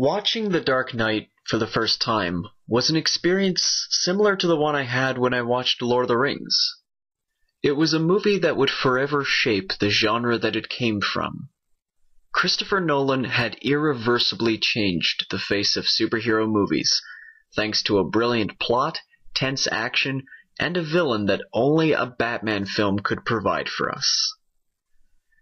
Watching The Dark Knight for the first time was an experience similar to the one I had when I watched Lord of the Rings. It was a movie that would forever shape the genre that it came from. Christopher Nolan had irreversibly changed the face of superhero movies, thanks to a brilliant plot, tense action, and a villain that only a Batman film could provide for us.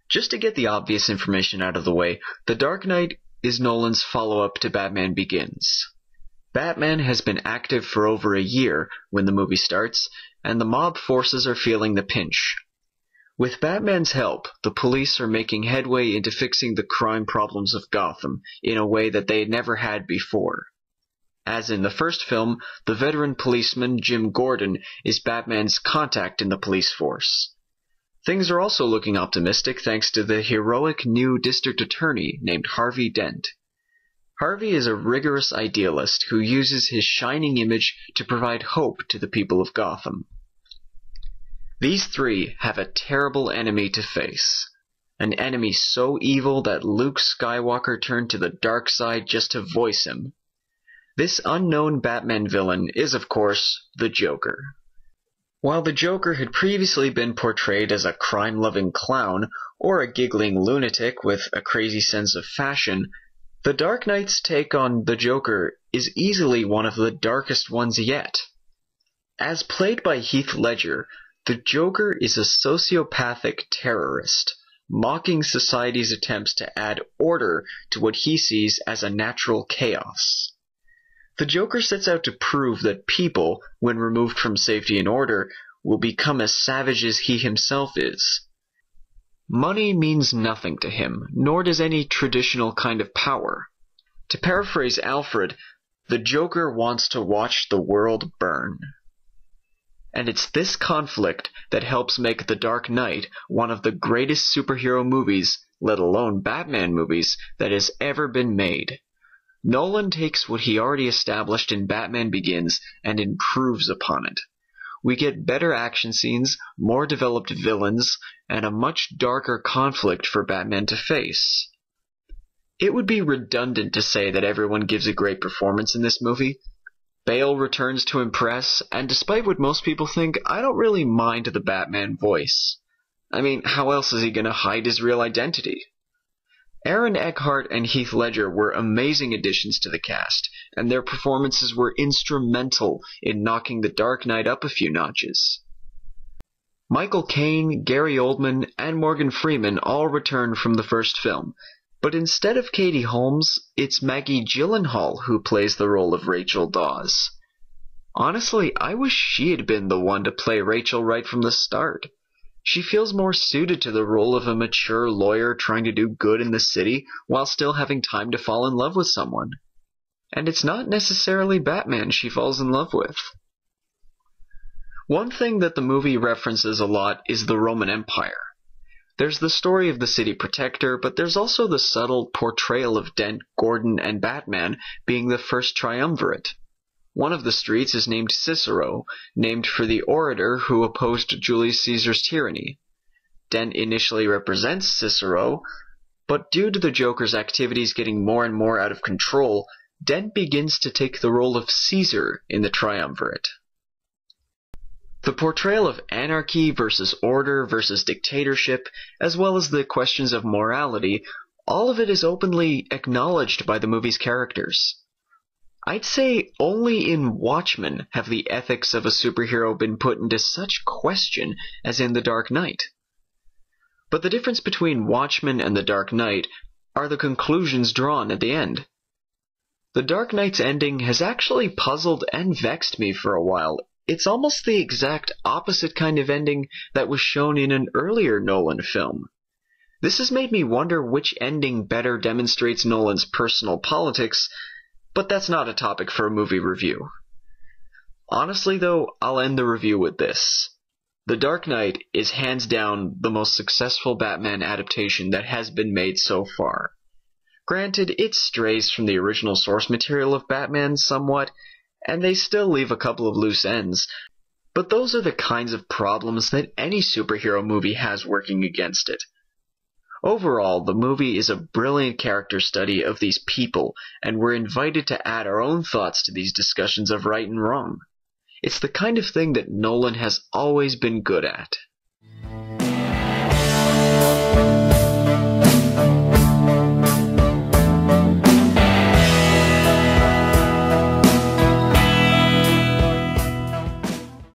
Just to get the obvious information out of the way, The Dark Knight is Nolan's follow-up to Batman Begins. Batman has been active for over a year when the movie starts, and the mob forces are feeling the pinch. With Batman's help, the police are making headway into fixing the crime problems of Gotham in a way that they never had before. As in the first film, the veteran policeman Jim Gordon is Batman's contact in the police force. Things are also looking optimistic thanks to the heroic new district attorney named Harvey Dent. Harvey is a rigorous idealist who uses his shining image to provide hope to the people of Gotham. These three have a terrible enemy to face. An enemy so evil that Luke Skywalker turned to the dark side just to voice him. This unknown Batman villain is, of course, the Joker. While the Joker had previously been portrayed as a crime-loving clown or a giggling lunatic with a crazy sense of fashion, The Dark Knight's take on the Joker is easily one of the darkest ones yet. As played by Heath Ledger, the Joker is a sociopathic terrorist, mocking society's attempts to add order to what he sees as a natural chaos. The Joker sets out to prove that people, when removed from safety and order, will become as savage as he himself is. Money means nothing to him, nor does any traditional kind of power. To paraphrase Alfred, the Joker wants to watch the world burn. And it's this conflict that helps make The Dark Knight one of the greatest superhero movies, let alone Batman movies, that has ever been made. Nolan takes what he already established in Batman Begins and improves upon it. We get better action scenes, more developed villains, and a much darker conflict for Batman to face. It would be redundant to say that everyone gives a great performance in this movie. Bale returns to impress, and despite what most people think, I don't really mind the Batman voice. I mean, how else is he gonna hide his real identity? Aaron Eckhart and Heath Ledger were amazing additions to the cast, and their performances were instrumental in knocking The Dark Knight up a few notches. Michael Caine, Gary Oldman, and Morgan Freeman all returned from the first film, but instead of Katie Holmes, it's Maggie Gyllenhaal who plays the role of Rachel Dawes. Honestly, I wish she had been the one to play Rachel right from the start. She feels more suited to the role of a mature lawyer trying to do good in the city while still having time to fall in love with someone. And it's not necessarily Batman she falls in love with. One thing that the movie references a lot is the Roman Empire. There's the story of the city protector, but there's also the subtle portrayal of Dent, Gordon, and Batman being the first triumvirate. One of the streets is named Cicero, named for the orator who opposed Julius Caesar's tyranny. Dent initially represents Cicero, but due to the Joker's activities getting more and more out of control, Dent begins to take the role of Caesar in the triumvirate. The portrayal of anarchy versus order versus dictatorship, as well as the questions of morality, all of it is openly acknowledged by the movie's characters. I'd say only in Watchmen have the ethics of a superhero been put into such question as in The Dark Knight. But the difference between Watchmen and The Dark Knight are the conclusions drawn at the end. The Dark Knight's ending has actually puzzled and vexed me for a while. It's almost the exact opposite kind of ending that was shown in an earlier Nolan film. This has made me wonder which ending better demonstrates Nolan's personal politics, but that's not a topic for a movie review. Honestly though, I'll end the review with this. The Dark Knight is hands down the most successful Batman adaptation that has been made so far. Granted, it strays from the original source material of Batman somewhat, and they still leave a couple of loose ends, but those are the kinds of problems that any superhero movie has working against it. Overall, the movie is a brilliant character study of these people, and we're invited to add our own thoughts to these discussions of right and wrong. It's the kind of thing that Nolan has always been good at.